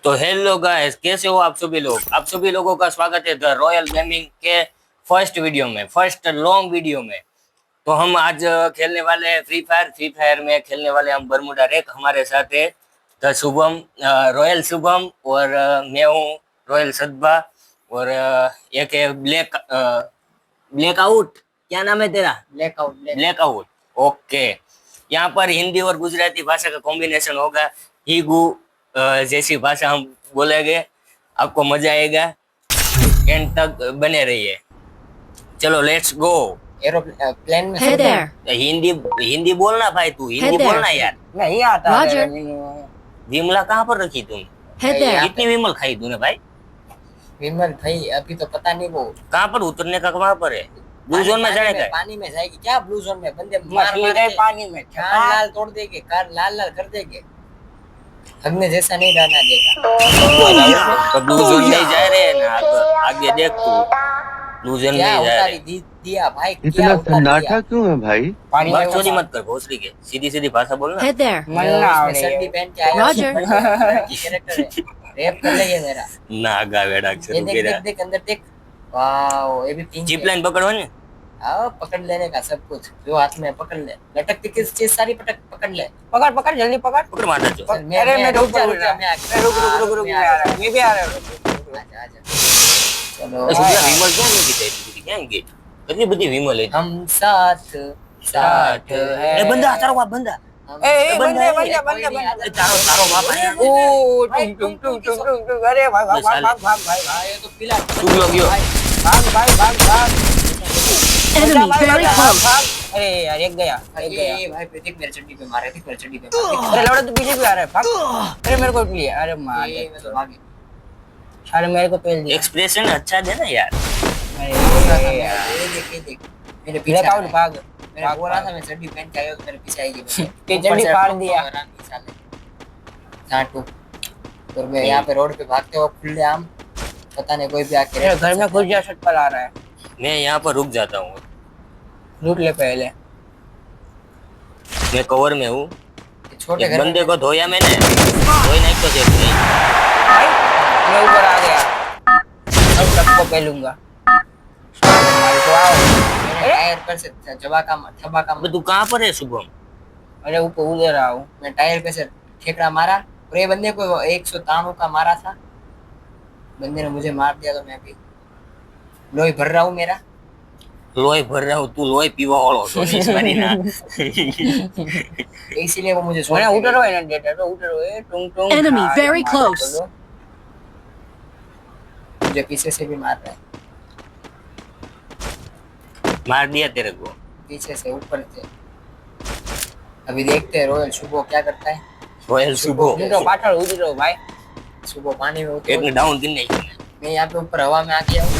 तो hello guys, कैसे हो आप सभी लोग। आप सभी लोगों का स्वागत है द रॉयल गेमिंग के फर्स्ट वीडियो में, फर्स्ट लॉन्ग वीडियो में। तो हम आज खेलने वाले हैं फ्री फायर में खेलने वाले हम बरमुडा रेक। हमारे साथ है द शुभम, रॉयल शुभम, और मैं हूँ रॉयल सदबा, और एक है ब्लैकआउट। क्या नाम है तेरा? ब्लैकआउट। ब्लैकआउट। ओके। यहाँ पर हिंदी और गुजराती भाषा का कॉम्बिनेशन होगा। हीगू जैसी भाषा हम बोलेंगे, आपको मजा आएगा। एंड तक बने रहिए। चलो लेट्स गो। एरोप्लेन में Hey there. हिंदी हिंदी बोलना भाई, तू हिंदी Hey there. बोलना यार। नहीं आता Roger. विमला कहाँ पर रखी तुम? Head there. कितनी विमल खाई तूने भाई? विमल भाई अभी तो पता नहीं वो कहाँ पर उतरने का, कहाँ पर है? ब्लू जोन में जाने का है? पानी में जाएगी क्या? ब्लू जोन में बंदे मार गए पानी में। कार लाल तोड़ देंगे, कार लाल लाल कर देंगे। हमने जैसा नहीं डालना देगा। तो ब्लू जोन में जा रहे हैं ना, आगे देख तू। ब्लू जोन में क्या जा रहे उतारी हैं। दिया भाई? इतना सन्नाटा क्यों है भाई? पानी में बकचोदी मत कर भोसड़ी के, सीधी सीधी भाषा बोलना। Head there. मन्ना उसमें सर्दी पहन के आया Roger. कैरेक्टर है। रैप कर ले ये मेरा। ना गावेड़ा ये शुरू देख करा। देख देख अंदर देख। वाओ ये भी पिंक जीप लाइन पकड़ो ने। आओ पकड़ लेने का सब कुछ जो हाथ में पकड़ ले। लटकती किस चीज सारी पकड़ ले। पकड़ पकड़ जल्दी पकड़। पकड़ मारना जो। अरे मैं रुक जा रुक जा मैं रुक रुक रुक रुक मैं आ रहा हूं, ये भी आ रहा है। आजा आजा चलो तो सुनिए विमल क्या नहीं की तेरी क्या है कितनी बड़ी विमल है। हम साथ साथ है। ए बंदा तारो बाप बंदा। ए बंदे बंदा बंदे बंदे ए तारो तारो बाप है। ओ टुम टुम टुम टुम टुम अरे भाग भाग भाग भाग भाग भाई भाई ये तो पिला तू लोग यो। भाग भाई भाग भाग। Enemy very close. अरे यार एक गया एक गया। ये भाई देख मेरे चड्डी पे मारे, देख मेरे चड्डी पे मारे। अरे लौड़ा तू पीछे भी आ रहा है भाग। अरे मेरे को लिया अरे मार ये दे मैं तो भागे। साले मेरे को पेल दिया। एक्सप्रेशन अच्छा दे ना यार। अरे यार ये देख मेरे पीछे ब्लैकआउट भाग मैं बोल रहा था मैं चड्डी पहन के आया तो मेरे पीछे आएगी। ते चड्डी फाड़ दिया। चाटू और मैं यहाँ पे रोड पे भागते हो खुले आम, पता नहीं कोई भी आके मेरे घर में खुद जा शटपल आ रहा है। मैं यहाँ पर रुक जाता हूँ। लूट ले पहले। मैं कवर में हूँ। छोटे एक घर बंदे को धोया मैंने, धोई नहीं तो देख नहीं। मैं ऊपर आ गया अब सबको पहलूंगा। मार को आओ। मैंने टायर पर से थबा का अबे तू कहाँ पर है शुभम? अरे ऊपर उधर आओ। मैं टायर पे से ठेकड़ा मारा और ये बंदे को 193 का मारा था। बंदे ने मुझे मार दिया तो मैं भी लोही भर रहा हूँ मेरा। लोही भर रहा हूँ तू, लोही पीवा वालो तो इस बारी ना। इसीलिए वो मुझे मैंने उधर है ना डेटा तो उधर है टुंग टुंग। Enemy very close. मुझे पीछे से भी मार रहा है, मार दिया तेरे को। पीछे से ऊपर से। अभी देखते हैं रॉयल शुभो क्या करता है। रॉयल शुभो तो पाछળ उधर हो भाई। शुभो पानी में एक ने उतर। डाउन किन नहीं। मैं यहाँ पे ऊपर हवा में आ गया हूँ।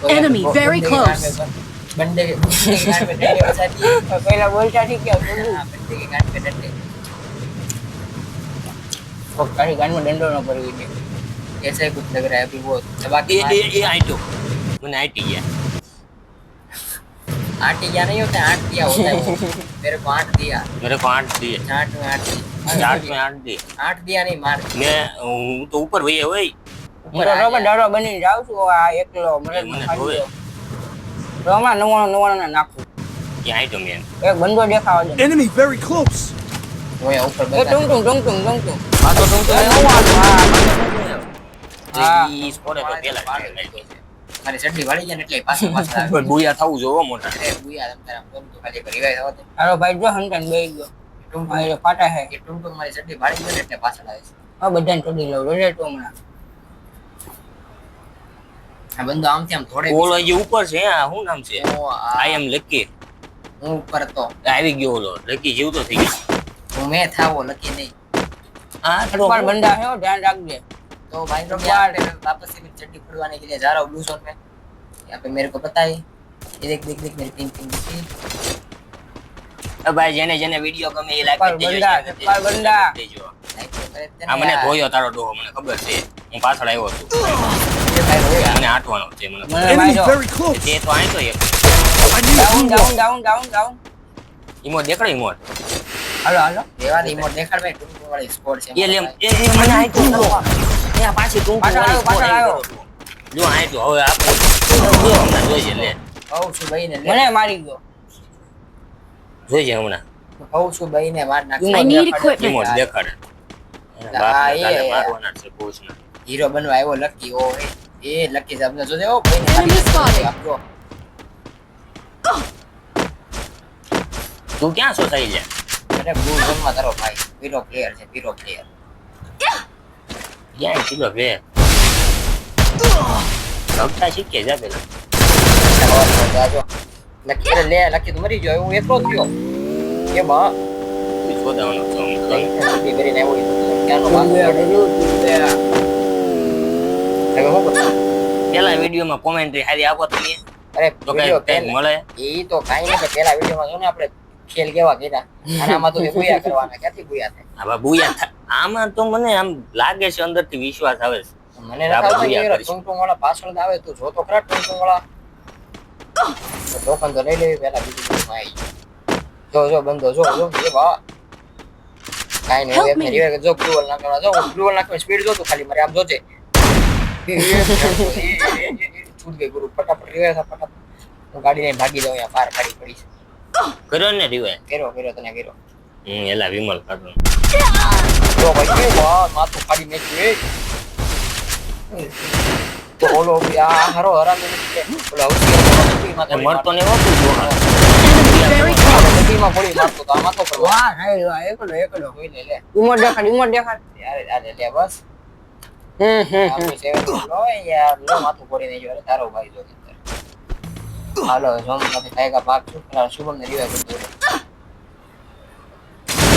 तो Enemy यहाँ पे very बंदे के close. गांड में- बंदे के गांड में डंडे बचा दिए। पहला बोलता ठीक है बोलू हाँ, बंदे के गांड पे डंडे। तो तारी गान में डंडो न पड़ी हुई ऐसा ही कुछ लग रहा है। अभी वो दबा के ये आइटो मैंने आईटी किया। आठ दिया नहीं होता है, 8 दिया होता है वो। मेरे को 8 दिया, मेरे को 8 दिए। 8 में 8 दिया। 8 में 8 दिए। 8 दिया नहीं मार। मैं हूँ तो ऊपर भैया वही। હું તો રબર ડરો બની જાઉં છું આ એકલો મને મને ખાઈ જોવે. ગયો. તો આમાં 99 ને નાખું ये आइटो मैन। એક બંદો દેખાવા દે Enemy very close. वो यहाँ ऊपर એ बैठा ટુંગ ટુંગ ટુંગ ટુંગ ટુંગ ટુંગ हाँ तो तुम तो એ હું આ હા. ये स्कोर है तो पहला મારી ચડ્ડી વાળી જાય ને એટલે પાછો પાછો આવે. पर बुया था जो मोटा। અરે ભૂયા તમ તારા બોલ તો ખાલી એક રિવાઇઝ આવતો. તારો ભાઈ જો હંટાને બેહી ગયો ટુંટું આ એ ફાટા હે એ ટુંટું મારી ચડ્ડી વાળી જાય ને એટલે પાછળ આવે છે. આ બધાને તોડી લઉં રોજે તો હમણાં આ બંદો આમથી આમ થોડે ओलो ये ऊपर से हां શું નામ છે? હું आई एम लकी। હું ઉપર હતો. આવી ગયો ઓલો લકી જીવ તો થઈ ગયો। હું મેં થાવો લકી નહીં. हां तो પર બંદા હે હો, ધ્યાન રાખજે तो भाई लोग तो यहाँ बाहर- पे वापस से मेरी चड्डी खुलवाने के लिए जा रहा हूँ ब्लू जोन में। यहाँ पे मेरे को पता है ये देख देख देख मेरी पिंक पिंक दिखी। अब भाई जेने जेने वीडियो गमे એ લાઈક પર કરી બંદા દેજો પર બંદા દેજો। लाइक तो करे थे આ મને यार। ધોયો તારો ડોહો મને ખબર છે। હું પાછળ આવ્યો છું। ये भाई रोया। મને આઠવાનો છે મને। મને Enemy માર્યો very close. તે તો આઈ તો એક I need down a down down down down IMO દેખાડો ઈમો। હાલો હાલો રેવા દે ઈમોટ દેખાડ ભાઈ ટૂંકું વાળી સ્કોર છે એ લે એ મને આઈ તું એ પાછી તું પાછળ આવ્યો. જો આઈ તો હવે આપણે જો હમણાં જોઈએ લે કહું છું ભાઈ ને મને મારી ગયો જોઈએ હમણાં કહું છું ભાઈ ને માર નાખ I need equipment. રિમોટ દેખાડે એના હા, બાપને કાલે એ. મારવાના છે કોચને હીરો બનવા આવ્યો લકી ઓ એ લકી સાહેબ ને જોજે ઓ ભાઈ ને Enemy spotted. આપજો તું ક્યાં છો થઈ લે અરે બ્લુ ઝોનમાં તારો ભાઈ પીરો પ્લેયર છે પીરો પ્લેયર ક્યાં કિલો બે સબતા શીખે જા પેલા જાજો લકી અરે લે લકી તું મરી ગયો હું એકલો થયો એ બા તું શોધાવાનો છો લકી કરીને આવ્યો ક્યાંનો બાપ હવે હું કરું? પેલા વિડીયોમાં કોમેન્ટ્રી હારી આપો તમે અરે તો video કઈ પહેલા- મળે એ તો કાઈ નહીં તો પેલા વિડીયોમાં જો ને આપણે ખેલ કેવા કર્યા અને આમાં તો ગુયા કરવાના ક્યાંથી ગુયા થાય હવે બુયા આમાં તો મને આમ લાગે છે અંદરથી વિશ્વાસ આવે છે મને આપણે નથી ગુયા આવડતું કરીશું. ટુંટું વાળા પાછળ આવે તું જો તો ખરા ટુંટું વાળા ટોકન તો લઈ લેવી પેલા બીજું બધું આવી જો જો બંધો જો જો એ વાહ કાઈ નહીં Help હવે me. રિવાઇવ જો ગ્લુઅલ નાખવા જો ગ્લુઅલ નાખવા સ્પીડ જો તું ખાલી મારે આમ જોજે છૂટ ગઈ ગુરુ ફટાફટ રિવાઇવ થા ફટાફટ હું ગાડી લઈને ભાગી જાઉં અહીંયા પાર ગાડી પડી છે કર્યો ને રીવે કર્યો તને કર્યો એલા વિમલ કાઢો જો ભાઈ એ વાહ માથું ફાડી નાખ્યું એ તો ઓલો આ હારો હરામી નથી ઓલો હવસી મળતો ને હોતું Enemy very close. નદીમાં પડી મારતો તો આ માથો પર વાહ સાહેબ વાહ એકલો એકલો જોઈ લે લે ઈમોટ દેખાડ યાર આ લે બસ હમ આપણું સેવન લો યાર લો માથું પડી નહીં જો અરે તારો ભાઈ જો હાલો જોમ નથી ખાયગા ભાગ છું પેલા શુભમ ને રિવાઇવ કરી દો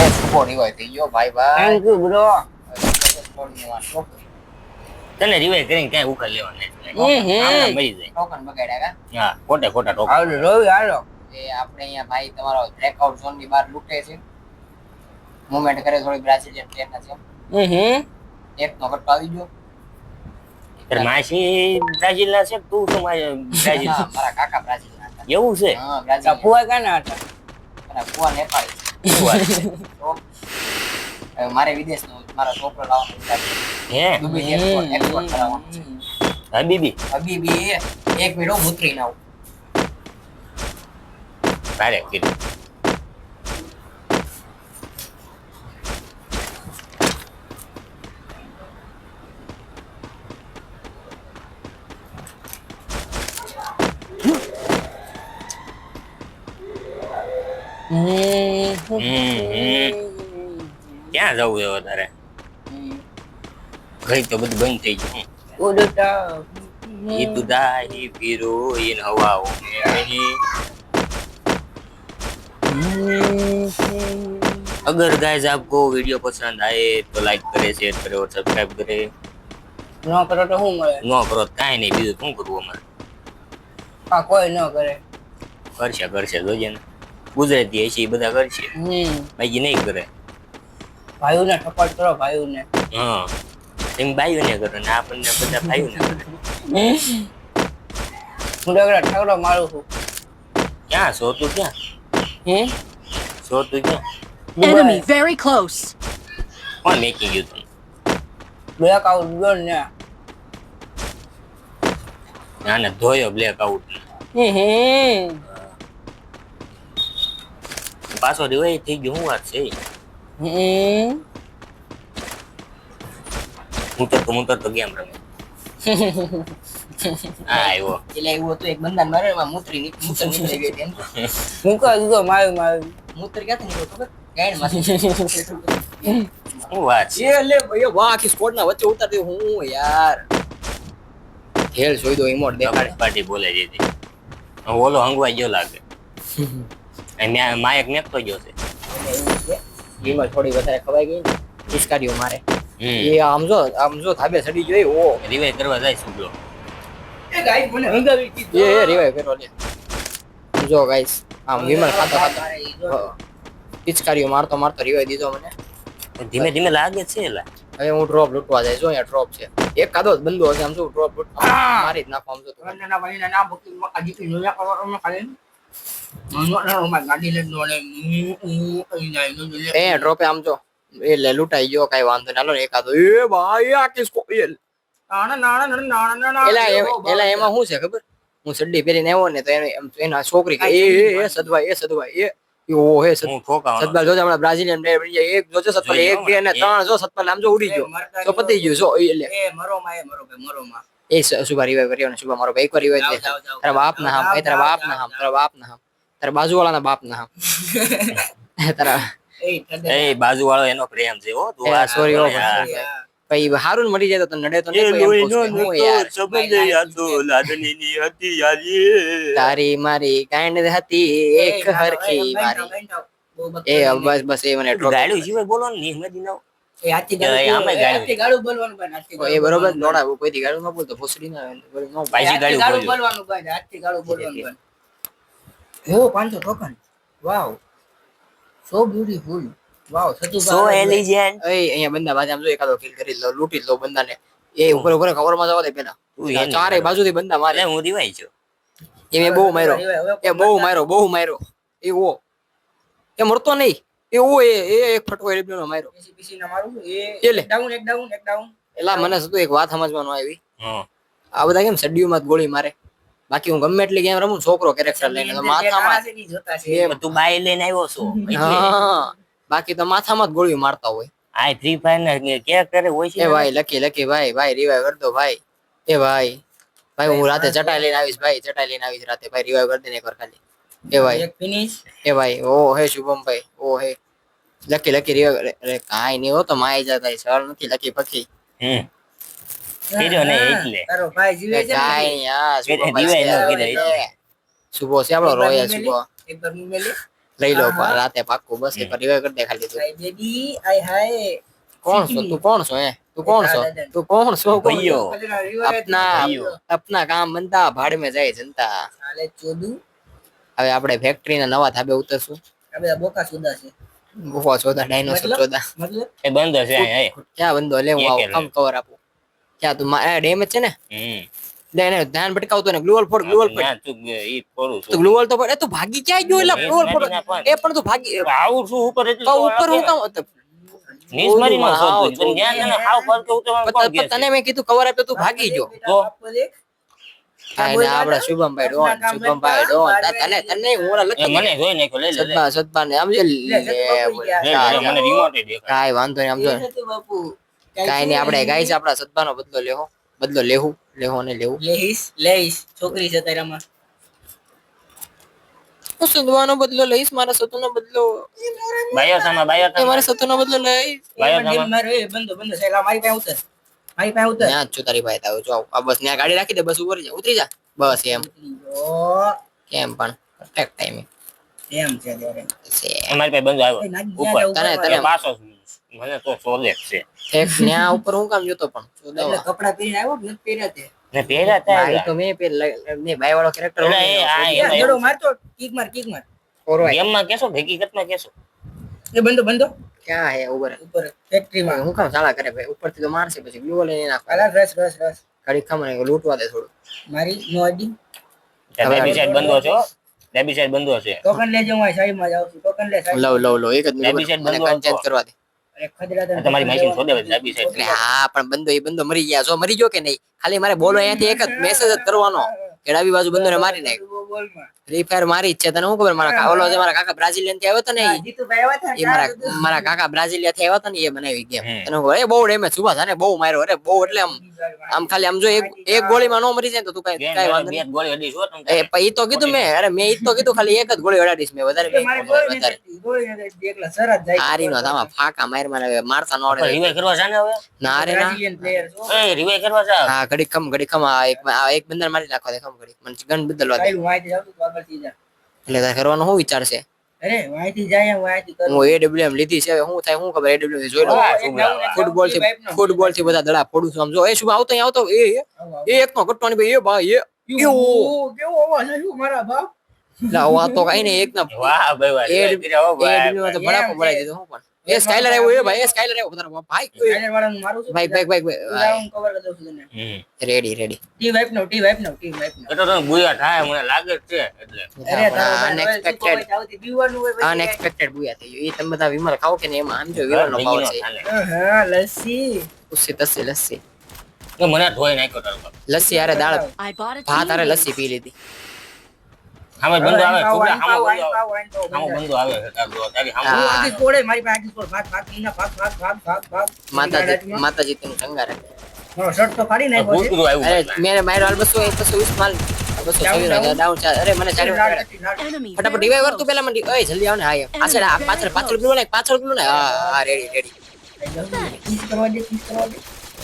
એ શુભો રિવાઇવ થઈ ગયો ભાઈ ભાઈ થેન્ક યુ બ્રો તને રિવાઇવ કરીને ક્યાંય ઉખા લેવા નહીં મરી જાય ટોકન બગાડ્યા કા હા ખોટે ખોટા ટોક હાલો રોવી હાલો એ આપણે અહીંયા ભાઈ તમારો બ્રેકઆઉટ ઝોન ની બહાર લૂંટે છે મુવમેન્ટ કરે થોડી બ્રાઝિલિયન પ્લેયર ના છે એક નો કટ આવી ગયો તાર માસી બ્રાઝિલ ના છે તું શું બ્રાઝિલ હા, મારા કાકા બ્રાઝિલ ના હતા એવું છે હા બ્રાઝિલ ફુવા કાના હતા અને ફુવા નેપાળી શું વાત છે? તો હવે મારે વિદેશનો મારો છોકરો લાવવાનો વિચાર છે હે દુબઈ એક્સપોર્ટ કરાવવાનો છે હબીબી હબીબી એક મિનિટ મુતરી ના આવું તારે કીધું ક્યાં જવું છે તારે ઘરે તો બધું બંધ થઈ ગયું ઉડતા ये दुदाई फिरो इन हवाओं में नहीं अगर गाइस आपको वीडियो पसंद आए तो लाइक करे शेयर करे और सब्सक्राइब करे ન કરો તો શું મળે નો કરો તો કાંઈ નહીં બીજું શું કરવું અમારે આ કોઈ ન કરે કરશે જોજે ને ગુજરાતી હશે એ બધા કરશે બાકી નહીં કરે ભાઈઓને સપોર્ટ કરો ભાઈઓને હા એમ ભાઈઓને કરે ને આપણને બધા ભાઈઓને કરે હું ડગડા ઠગડો મારું છું ક્યાં છો તું ક્યાં છો તું ક્યાં Enemy very close. કોણ મેકી ગયું તું બ્લેક આઉટ ગયો ને નાને ધોયો બ્લેક આઉટ પાછો રિવાઇવ થઈ ગયો શું વાત છે હું તો ગેમ રમે હા આવ્યો એટલે એવું હતું એક બંદા મારે એમાં મૂતરી નીકળી ગઈ હતી એમ. મૂકા દીધો મારું મૂત્ર ક્યાંથી નીકળ્યું ખબર ગાઈડ માંથી શું વાત છે એ લે ભાઈ વાહ આખી સ્કોડ ના વચ્ચે ઉતારી દઉં હું યાર હેલ જોઈ દો ઇમોટ દેખાડે પાર્ટી બોલે છે તે. ઓલો હંગવાઈ ગયો લાગે અને માયક મેકતો ગયો છે એમાં થોડી વધારે ખવાઈ ગઈ ને પિચકારીઓ મારે હમ એ આમ જો ધાબે ચડી જોઈ ઓ રિવાઇવ કરવા જાય શું જો એ ગાઈસ મને હંગાવી કીધું એ રિવાઇવ કરો લે જો ગાઈસ આમ વિમલ ખાતા પિચકારીઓ મારતો રિવાઇવ દીધો મને ધીમે ધીમે લાગે છે એલા હવે હું ડ્રોપ લૂટવા જાય જો અહીંયા ડ્રોપ છે એક કાદો જ બંદો હશે આમ જો ડ્રોપ મારી જ નાખો આમ જો તું. ના ભાઈ ના ભક્તિ મકા જીતી જોયા કરવાનો ખાલી ગાડી લઈને દોડે. એ ડ્રોપે આમ જો એ લે લૂંટાઈ ગયો કઈ વાંધો ના લો એકાદો એ ભાઈ આ કિસકો એલા એમાં શું છે ખબર હું સડ્ડી પહેરીને આવ્યો ને તો એના છોકરી કે એ સદભાઈ ઓ હે હું ઠોકાવાનો સદભાઈ જોજે હમણાં બ્રાઝિલિયન એક જોજે સતપાલ એક બે ને ત્રણ જો સતપાલ આમ જો ઉડી ગયો તો પતી ગયું જો એ લે મરો માં એ શુભા રિવાઈવ કર્યો ને શુભા મારો ભાઈ એક વાર રિવાઈવ દે તારા બાપ ના હામ તારા બાપ ના હામ તારા બાજુવાળાના બાપ ના હામ તારા એ બાજુ વાળો એનો પ્રેમ છે હો તું આ સોરી ઓ યાર. ભાઈ હારું મળી જાય તો નડે તો નહીં કોઈ એમ કહું છું. હું યાર તારી મારી કાંડ હતી એક હરખી મારી એ બસ બસ એ મને drop ગાડું સિવાય બોલો ને નિહમતી ના એ હાથી એ આમે ગાળું. ગાળું બોલવાનું ભાઈ હાથી એ બરોબર લોડા કોઈ દી ગાડું ન બોલતો ભોસડી ના આવે નો પાછી ગાડું ગાળું બોલ્યો. બોલવાનું ભાઈ હાથી ગાળું બોલવાનું ભાઈ ઓ 500 ટોકન વાવ સો બ્યુટીફુલ વાવ સતુ સો એલિજન્ટ એ અહીંયા બંદા બાજુ આમ જો એકાદો કિલ કરી લો લૂંટી લો બંદાને એ ઉપર ઉપર કવર માં જવા દે પેલા તું એની ચારે બાજુથી બંદા મારે એટલે હું દિવાઈ છું એ મેં બહુ માર્યો એ ઓ એ મરતો નહીં એ ઓ એ એક ફટકો એરિબ્લો નો માર્યો પીસી ના મારું એ લે. એક ડાઉન એલા મને શું એક વાત સમજવાનું આવી હા આ બધા કેમ શેડ્યુલમાં જ ગોળી મારે બાકી હું ગમે એટલી ગેમ રમું છોકરો કેરેક્ટર લઈને તો માથામાં જોતા છે એ તું બાઈ લઈને આવ્યો છો હા બાકી તો માથામાં જ ગોળીઓ મારતા હોય આ ફ્રી ફાયર ના કે કરે હોય છે એ ભાઈ લકી ભાઈ રિવાઈવ કર દો ભાઈ એ ભાઈ હું રાતે ચટાઈ લઈને આવીશ રાતે ભાઈ રિવાઈવ કરી દે એકવાર ખાલી એ ભાઈ એક ફિનિશ એ ભાઈ ઓ હે શુભમ ભાઈ ઓ હે લકી રિવાઈવ અરે કાઈ નહીં હો તો માઈ જતા સર નથી લકી પખી કીધું ને એટલે તારો ભાઈ જીવે છે ને? કાઈ યાર શુભમ રિવાઈવ ન ભાઈ કીધું એટલે. શુભો છે આપણો રોયલ શુભો એક બાર મું મેલે લઈ લો રાતે પાક્કું બસ એકવાર રિવાઈવ કરી દે ખાલી તું હાય બેબી આય હાય તું કોણ છો ભાઈઓ अपना काम बनता भाड़ में જાય જનતા હાલે ચોદું હવે આપણે ફેક્ટરી ના નવા ધાબે ઉતરશું આ બધા બોકા સુદા છે ગુફા ચોદા ડાયનોસર ચોદા મતલબ એ બંધ છે અહીંયા ક્યાં બંધો લે હું આવું કમ કવર આપું ક્યાં તું ડેમેજ છે ને લે એને ધ્યાન ભટકાવતો ને ગ્લુઅલ ફોડ ના તું ઈ કરું તો છું ગ્લુઅલ તો એ તું ભાગી ક્યાં ગયો એટલે ગ્લુઅલ ફોડ એ પણ તું ભાગી આવું છું ઉપર એટલે તો ઉપર હું કામ નીસ મારી નો શોધ તું ધ્યાન ને હાવ પર કે ઉતરવાનું કોણ કે તને મેં કીધું કવર આપ્યો તું ભાગી ગયો તો કાઈ ના આપડા શુભમભાઈ ડોન તને હું ઓલા એ લખી મને જોઈ નાખ્યો લે લે સદબા ને આમ જે લે, મને રિમોટ દે કાઈ વાંધો નહીં આમ જો બાપુ કાઈ નહીં આપણે ગાઈસ આપડા સદબાનો બદલો લેવું ને લેવું લઈશ છોકરી છે તારામાં હું સદવાનો બદલો લઈશ મારા સતુનો બદલો બાયો સામા એ મારા સતુનો બદલો લઈશ બાયો સામા મારો એ બંધો સેલા મારી પાસે ઉતર ત્યાં જ છું તારી ભાઈ તાવ જો આ બસ ત્યાં ગાડી રાખી દે બસ ઉપર જા ઉતરી જા બસ એમ કેમ પણ પરફેક્ટ ટાઈમિંગ એમ છે ત્યારે અમારી પાસે બંધ આવ્યો ઉપર તને પાછો મને તો શોધે જ છે ઠેક ત્યાં ઉપર હું કામ જોતો પણ એટલે કપડા પહેરીને આવ્યો કે નથી પહેર્યા તે ને પહેરા ભાઈ તા તો મેં પેલ ને ભાઈ વાળો કેરેક્ટર એટલે એ આ એમાં જડો મારતો કિક માર ઓરવાય ગેમમાં કેસો હકીકતમાં કેસો એ બંધો ક્યાં હે ઉપર ઉપર ફેક્ટરીમાં હું કામ સાલા કરે ભાઈ ઉપરથી તો મારશે પછી ગ્લુ લઈને નાખવા આલા રસ ઘડી ખમને લૂંટવા દે થોડું મારી નો આઈડી બેબી સાઈડ બંધો છો બેબી સાઈડ બંધો છે ટોકન લેજો હું સાઈડ માં જાઉં છું ટોકન લે સાઈડ લવ એક જ બેબી સાઈડ મને બંધો કન્ટેન્ટ કરવા દે અરે ખદરા આ તમારી માઈસીન શોધે બેબી સાઈડ એટલે હા પણ બંધો મરી ગયા જો મરી ગયો કે નહીં ખાલી મારે બોલો અહીંયાથી એક જ મેસેજ જ કરવાનો કે ડાબી બાજુ બંધોને મારી નાખ બોલમાં ફ્રી ફાયર મારી જ છે તને શું ખબર મારા ઓલો જે મારા કાકા બ્રાઝિલિયન થી આવ્યો હતો ને જીતુભાઈ આવ્યા એ મારા કાકા બ્રાઝિલિયા થી આવ્યો હતો ને એ બનાવી ગેમ તને ખબર એ બહુ ડેમેજ સુભાષ આને બહુ માર્યો અરે બહુ એટલે આમ ખાલી આમ જો એક ગોળીમાં નો મરી જાય તો તું કઈ વાંધો બે નહીં ગોળી અડી છો તમે એ ઈ તો કીધું મેં અરે મેં ઈ તો કીધું ખાલી એક જ ગોળી અડાડીશ મેં વધારે વધારે હારી નો થામાં ફાકા માર મારતા નો આવડે રિવાઈ કરવા છે ને હવે ના રે ના એ રિવાઈ કરવા છે હા ઘડી ખમ આ એક બંદર મારી નાખવા દે ખમ ઘડી મને ગન બદલવા દે એટલે તારે કરવાનો શું વિચાર છે હું AWM લીધી છે હવે શું થાય શું ખબર AWM જોઈ લો ફૂટબોલ થી બધા દડા ફોડું છું આમ જો એ શું આવતો એ એક નો કટવાની ભાઈ એ ભાઈ એ એટલે આ તો કઈ નહીં એક ના વાહ ભાઈ વાહ AWM તો ભડાકો ભરાઈ દીધો હું પણ એ સ્કાયલર આવ્યો એ ભાઈ એ સ્કાયલર આવ્યો તારો ભાઈ Skyler વાળાનું મારું છું ભાઈ ભાઈ ભાઈ હું cover કરી દઉં છું તને રેડી રેડી ટી વાઇપ નો ટી વાઇપ નો એ તો તને બુયા થાય મને લાગે જ છે એટલે અરે તારો અનએક્સપેક્ટેડ આવતી બીવાનું હોય પછી અનએક્સપેક્ટેડ બુયા થઈ ગયું એ તમે બધા વિમલ ખાઓ કે ને એમાં આમ જો વિમલ નો પાવર છે હા લસ્સી ઉસી તસી લસ્સી તો મને ધોઈ નાખ્યો તારો બાપ લસ્સી યારે દાળ I bought a ભાત TV. અરે લસ્સી પી લીધી સામે બંદો આવે વાઈન છોકરા પાવ, સામે વાઈન બંદો પાવ, વાઈન પાવ, સામે બંદો આવે છે તારી હા. સામે આખી સ્કોડ હે, મારી પાસે આખી સ્કોડ ભાગ ભાગ ઈના ભાગ ભાગ ભાગ ભાગ ભાગ માતાજી તેનું સંગાર મારો શર્ટ તો ફાડી નાખ્યો છે ભૂતરું આવ્યું અરે પાછળ. મેરે મારો હાલ 220 માલ 226 ડાઉન છે અરે મને ચાલે Enemy ફટાફટ very રિવાઈવ કર close. તું પેલા મને ઓય જલ્દી આવ ને હા પાછળ આ પાછળ પેલું ને પાછળ પેલું ને હા હા રેડી રેડી કિસ કરવા દે કિસ કરવા દે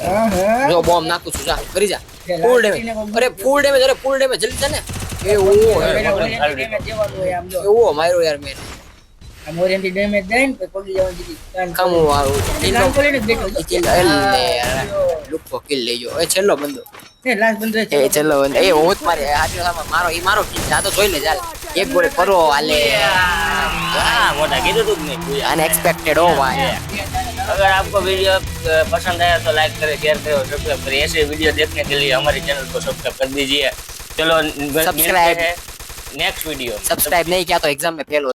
હા જો બોમ્બ નાખું છું જા કરી જા ફૂલ ડેમેજ અરે ફૂલ ડેમેજ જલ્દી જા ને એ ઓ જેવાનું હોય આમ જો એવો માર્યો યાર મેં આ મોરેન્ટી ડેમેજ દઈને પછી પગી જવાનું દીધી કમ આવું કામ કરીને જ બેઠો એ કિલ એલે લુકો કિલ લેજો એ છેલ્લો બંદો છે લાસ્ટ બંધ છે એ છેલ્લો બંદો એ હું જ મારે આજો સામે મારો ઈ મારો કિલ આ તો જોઈ લે ચાલ એક ગોળે કરો હાલે હા મોટા કીધું તું કે નહીં બુયા अनएक्सपेक्टेड हो भाई अगर आपको वीडियो पसंद आया तो लाइक करें शेयर करें और सब्सक्राइब करें ऐसे वीडियो देखने के लिए हमारे चैनल को सब्सक्राइब कर दीजिए चलो Subscribe. नेक्स्ट वीडियो सब्सक्राइब नहीं किया तो एग्जाम में फेल हो